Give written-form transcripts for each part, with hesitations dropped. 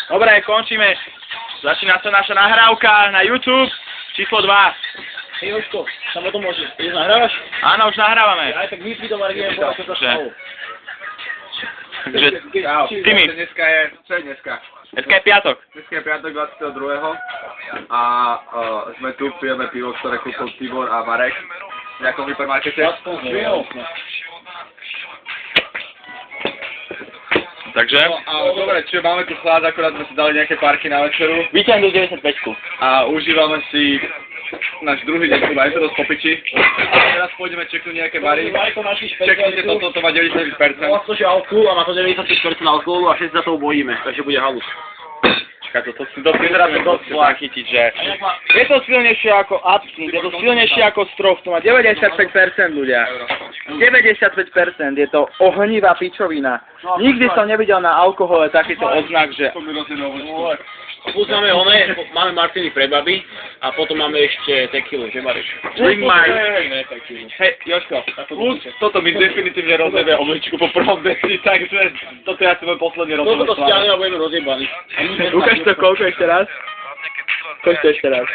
Dobre, končíme. Začína sa naša nahrávka na YouTube, číslo 2. Hej Jožko, tam o tom môžeš. Už nahrávaš? Áno, už nahrávame. Aj tak vypí to Margie, ako sa stalo. Takže, Timi. Dneska je, čo je dneska? Dneska je piatok. Dneska je piatok 22. A sme tu, pijeme pivo, ktoré kúpil Tibor a Marek v nejakom hypermarkete. Takže? Dobre, čiže máme tu chlad, akorát sme si dali nejaké párky na večeru. Vyťahnem do 95. A užívame si náš druhý deň, je to dosť popiči. A teraz pôjdeme čeknúť nejaké bary. Čeknite toto, to má 90%. To je alkohol a má to 95% alkoholu a všetci za toho bojíme, takže bude halus. Čaká, to teraz to dosť zlá chytiť, že je to silnejšie ako absint, je to silnejšie ako strop, to má 95% ľudia. 95%, je to ohnivá pičovina. Nikdy som nevidel na alkohole takýto oznak, že... Plus máme martiny pre baby a potom máme ešte tequilu, že Mareš? Drink my... Hej, Jožko, plus toto mi definitívne rozjebe obličku po prvom desi, takže toto ja si môj posledný rozhovor. Toto stiahnem a budeme rozjebaní. Ukáž to koľko ešte raz? Koľko ešte raz?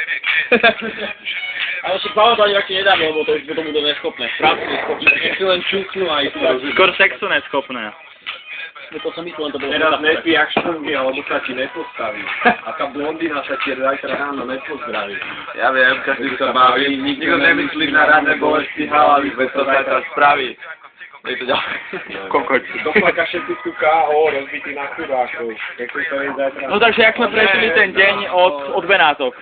Ale však pamätať radšej nedáme, lebo to už potom bude neschopné. Práve neschopné. Nech si len čúknú a ísť. Skôr sexu neschopné. To som myslel, len to bolo... Teraz nepí jak špungy, alebo sa ti nepostaví. A tá blondína sa ti zajtra ráno nepozdraví. Ja viem, každý sa baví, nikto nemyslí na ranné bolesti hlavy, veď to zajtra spraví. Je to ďalej. Kokot. Doplaka všetci tú K.O. rozbitý na chudákov. No takže jak sme prežili ten deň od Benátok?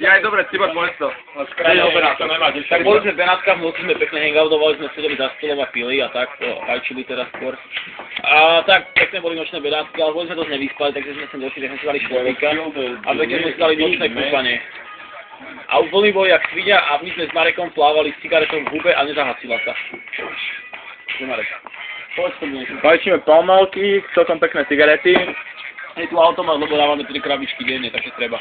Ja aj dobre, Tibor, povedz to. Tak boli sme v Benátkach, v noci sme pekne hangoutovali, sme sedeli za stolom a pili a tak, fajčili teraz skôr. A tak pekne boli nočné Benátky, ale boli sme dosť nevyspali, takže sme sem došli, tak sme si dali školíka a večer sme si dali nočné kúpanie. A vlny boli jak svinia a my sme s Marekom plávali s cigaretou v hube a nezahasila sa. Fajčíme pomalky, celkom pekné cigarety. Je tu automat, lebo dávame 3 krabičky denne, takže treba.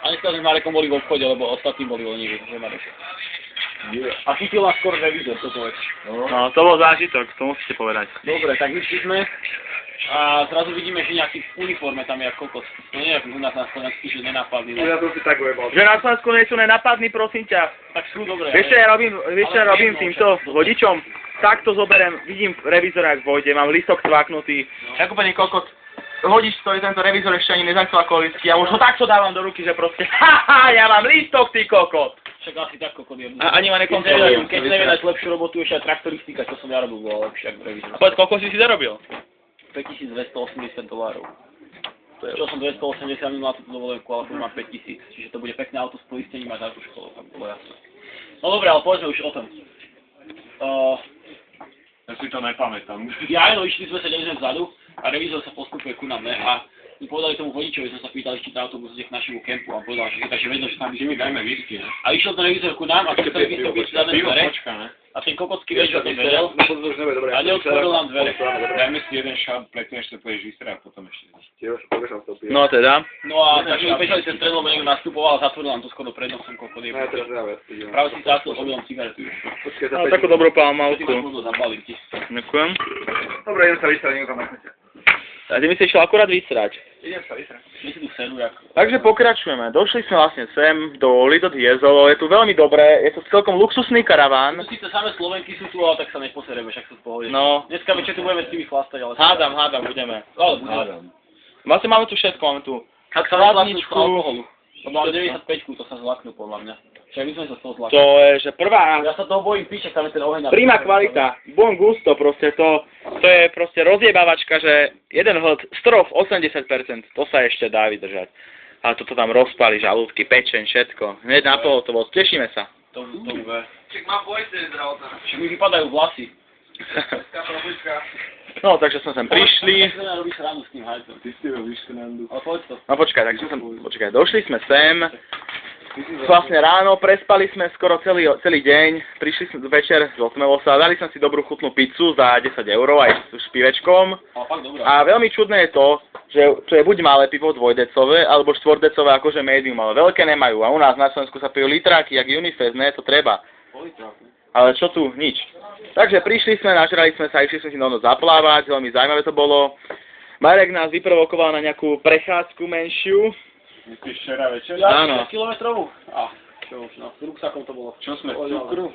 A dneska sme s Marekom boli v obchode, lebo ostatní boli leniví, že Marek. A chytil nás skoro revizor, to povedz. No, to bol zážitok, to musíte povedať. Dobre, tak vyšli sme a zrazu vidíme, že nejaký v uniforme tam je kokos. To nie je u nás na Slovensku, že nenápadný. Ja som si tak ujebal. Že na Slovensku nie sú nenapadní, prosím ťa. Tak sú dobré. Vieš, čo ja robím týmto vodičom? Takto zoberiem, vidím revizora, ak vojde, mám listok cvaknutý. Jak úplne kokot. Hodič, ktorý tento revizor ešte ani nezacvakol listky, ja už ho takto dávam do ruky, že proste haha, ja mám listok, ty kokot. Však asi tak kokot je. A ani ma nekontrolujú. Keď nevie dať lepšiu robotu, ešte aj traktoristika, čo som ja robil, bolo lepšie ako revizor. A povedz, koľko si zarobil? $5280. Čo som 280 minul na túto dovolenku, ale tu mám 5000, čiže to bude pekné auto s poistením a za tú školu, tak bolo jasné. No dobré, ale povedzme už o tom. Ja si to nepamätám. Ja no, sedeli sme vzadu a revizor sa postupuje ku nám, ne? A my povedali tomu vodičovi, sme sa pýtali, či tá autobus ide k našemu kempu a on povedal, že takže vedel, že tam by sme dajme whisky, ne? A išiel ten revizor ku nám a chceli vystúpiť zadné dvere. A ten kokotský večer tam sedel a neotvoril nám dvere. Dajme si jeden šab, predtým ešte pôjdeš vystrať a potom ešte. No teda. No a takže my bežali cez stredlo, niekto nastupoval a zatvoril nám to skoro pred nosom, koľko je. Práve si sa obilom cigaretu. No takú dobrú palmavku. Zabalím ti. Ďakujem. Dobre, idem sa vystrať, niekto tam nechnete. A ty mi si išiel akurát vysrať. Idem sa vystrať. My si tu sedú, jak... Takže pokračujeme. Došli sme vlastne sem do Lidl Jezolo. Je tu veľmi dobré, je to celkom luxusný karaván. Tu síce samé Slovenky sú tu, ale tak sa neposereme, však to v pohode. No. Dneska večer tu budeme s nimi chlastať, ale... Hádam, budeme. Ale budeme. Vlastne máme tu všetko, máme tu ak sa zlaknú z alkoholu. To mám 95, to sa zlaknú podľa mňa. Však my sme sa z toho zlaknú. To je, že prvá... Ja sa toho bojím, píček, tam je ten oheň. Prima kvalita, bon gusto, proste to je proste rozjebávačka, že jeden hľad, strov 80%, to sa ešte dá vydržať. Ale toto tam rozpali, žalúdky, pečeň, všetko. Hneď na pohotovosť, tešíme sa. To bude. Čak mám vojce, zdravotná. Však mi vypadajú vlasy. No, takže sme sem prišli. Ja robíš ránu s tým hajcom. Ty si robíš srandu. Ale povedz to. No počkaj, došli sme sem. Vlastne ráno, prespali sme skoro celý deň, prišli sme večer, zotmelo sa, dali sme si dobrú chutnú pizzu za 10 € aj s pivečkom. A veľmi čudné je to, že to je buď malé pivo dvojdecové, alebo štvordecové akože medium, ale veľké nemajú. A u nás na Slovensku sa pijú litráky, jak Unifest, ne, to treba. Ale čo tu? Nič. Takže prišli sme, nažrali sme sa, išli sme si zaplávať, veľmi zaujímavé to bolo. Marek nás vyprovokoval na nejakú prechádzku menšiu. Myslíš včera večer? Áno. 6 kilometrovú? Čo už, no, s ruksakom to bolo. Čo sme, z cukru?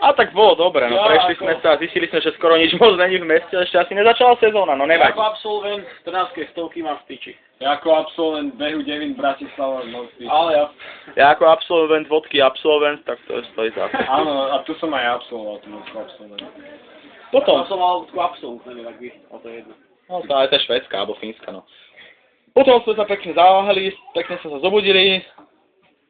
A tak bolo dobre, no Ja, prešli sme sa, zistili sme, že skoro nič moc není v meste, ešte asi nezačala sezóna, no nevadí. Ako absolvent 14 stovky mám v piči. Ja ako absolvent behu 9 Bratislava mám spíš. Ale ja... Ja ako absolvent vodky absolvent, tak to stojí za to. Áno, a tu som aj absolvoval, tu vodku absolvent. Potom som mal vodku absolút, neviem, ak vy, ale to je jedno. No to je to švédska, alebo fínska, no. Potom sme sa pekne zaváhali, pekne sme sa zobudili.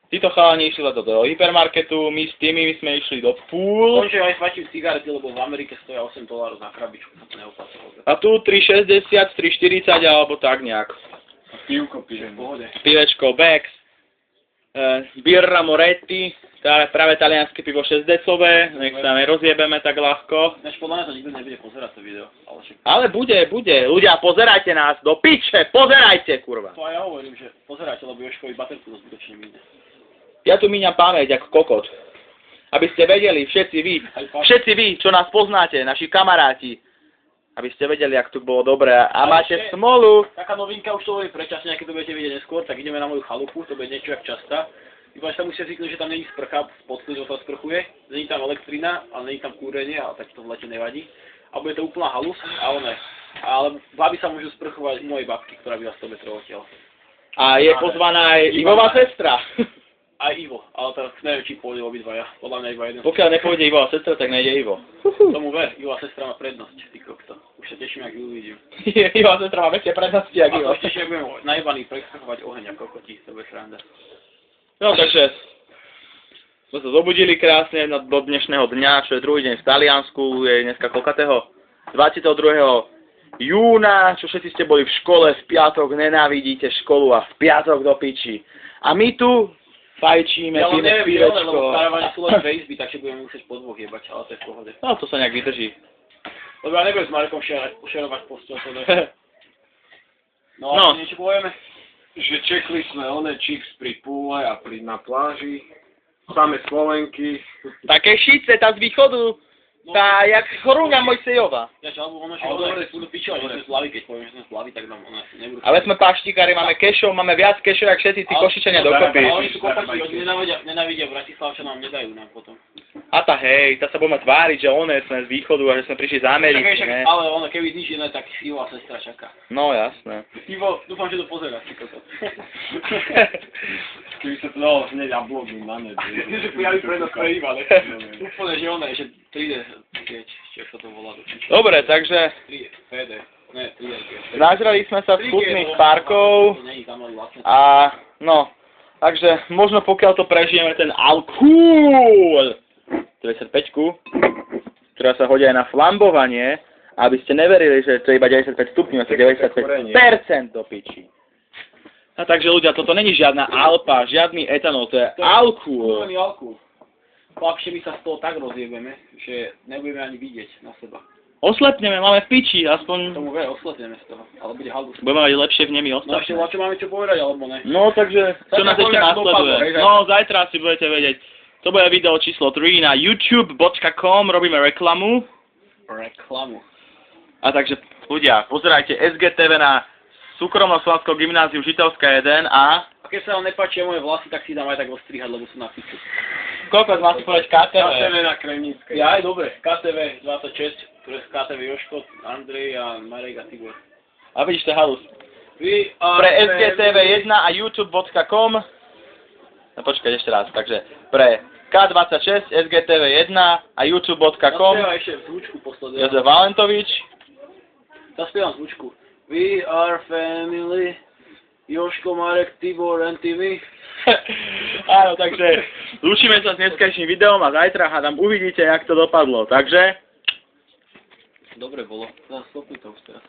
Títo chalani išli do hypermarketu, my s tými sme išli do pool. Končím aj svatím cigarety, lebo v Amerike stoja $8 za krabičku, to neoplatilo. A tu 3,60, 3,40 alebo tak nejak. A pivko pijem. V pohode. Pivečko Bex, Birra Moretti, práve talianské pivo 6-decové, nech sa nerozjebeme tak ľahko. Než podľa mňa to nikto nebude pozerať to video, ale však... Ale bude. Ľudia, pozerajte nás do piče, pozerajte, kurva. To aj ja hovorím, že pozerajte, lebo Jožkovi baterku to zbytočne míňa. Ja tu míňam pamäť ako kokot. Aby ste vedeli, všetci vy, čo nás poznáte, naši kamaráti, aby ste vedeli, jak tu bolo dobré. A máte smolu. Taká novinka, už to hovorím predčasne, keď to budete vidieť neskôr, tak ideme na moju chalupu, to bude niečo jak časta. Iba že tam musia zvyknúť, že tam není sprcha, spodku, že to sprchuje, není tam elektrina, ale není tam kúrenie, ale tak to v lete nevadí. A bude to úplná halus, ale baby sa môžu sprchovať u mojej babky, ktorá býva 100 metrov odtiaľ. A je pozvaná aj Ivová sestra. Aj Ivo, ale teraz neviem, či pôjde obidvaja, podľa mňa iba jeden. Pokiaľ nepôjde Ivová sestra, tak nejde Ivo. Tomu ver, Ivová sestra má prednosť, ty kokto. Už sa teším, jak ju uvidím. Ivová sestra má väčšie prednosti, jak Ivo. A to ešte budem najebaný presprchovať oheň a kokotí, to bude sranda. No takže sme sa zobudili krásne do dnešného dňa, čo je druhý deň v Taliansku, je dneska koľkatého? 22. júna, čo všetci ste boli v škole, v piatok nenávidíte školu a v piatok do piči. A my tu fajčíme, ja píme pívečko. Lebo starávanie sú len dve izby, takže budeme musieť po dvoch jebať, ale to je v pohode. No to sa nejak vydrží. Lebo ja nebudem s Marekom šerovať postel, to je. No a niečo povieme? Že čekli sme chips pri púle a na pláži. Samé Slovenky. Také šice, tá z východu, tá jak Horúňa Mojsejová. Ja čo, alebo ono, že ono je furt pičovať, že sme z Lavy, keď poviem, že sme z Lavy, tak nám ono asi nebudú. Ale sme paštikári, máme kešov, máme viac kešov, jak všetci tí Košičania dokopy. Ale oni sú kopači, oni nenávidia Bratislavčanom, nedajú nám potom. A tá hej, tá sa budeme tváriť, že one sme z východu a že sme prišli z Ameriky, ne? Ale ono, keby nič iné, tak Ivo a sestra čaká. No jasné. Ivo, dúfam, že to pozeráš, ty kokot. Keby sa to dalo hneď uploadnúť na net. Že prijaví prednosť pre Iva, ne? Úplne, že ono je, že 3D, či sa to volá. Dobre, takže 3D, ne, 3D. nažrali sme sa z chutných parkov a no, takže možno pokiaľ to prežijeme ten alkohol 95-ku, ktorá sa hodí aj na flambovanie, aby ste neverili, že to je iba 95 stupňov, to je 95% do piči. A takže ľudia, toto není žiadna alpa, žiadny etanol, to je alkohol. To je alkohol. Chlapšie my sa z toho tak rozjebeme, že nebudeme ani vidieť na seba. Oslepneme, máme v piči, aspoň... Tomu veľa oslepneme z toho, ale bude halus. Budeme mať lepšie vnemy No ešte ostatné. čo máme čo povedať, alebo ne? No takže, čo nás ešte následuje? No zajtra si budete vedieť. To bude video číslo 3 na youtube.com, robíme reklamu. Reklamu. A takže ľudia, pozerajte SGTV na Súkromno-Slovanskou gymnáziu Žitavská 1 a... A keď sa vám nepáčia moje vlasy, tak si dám aj tak ostrihať, lebo sú na piču. Koľko z vás povedať KTV? KTV na Kremníckej. Ja aj dobre, KTV 26, ktoré z KTV Jožko, Andrej a Marek a Tibor. A vidíš, to je halus. Vy Pre SGTV 1 a youtube.com. No počkaj ešte raz, takže pre K26, SGTV 1 a youtube.com. Zaspievam ešte zvučku posledne. Jozef Valentovič. Zaspievam zvučku. We are family, Jožko, Marek, Tibor and Timmy. Áno, takže lúčime sa s dneskajším videom a zajtra hádam uvidíte, jak to dopadlo. Takže... Dobre bolo. Stopni to už teraz.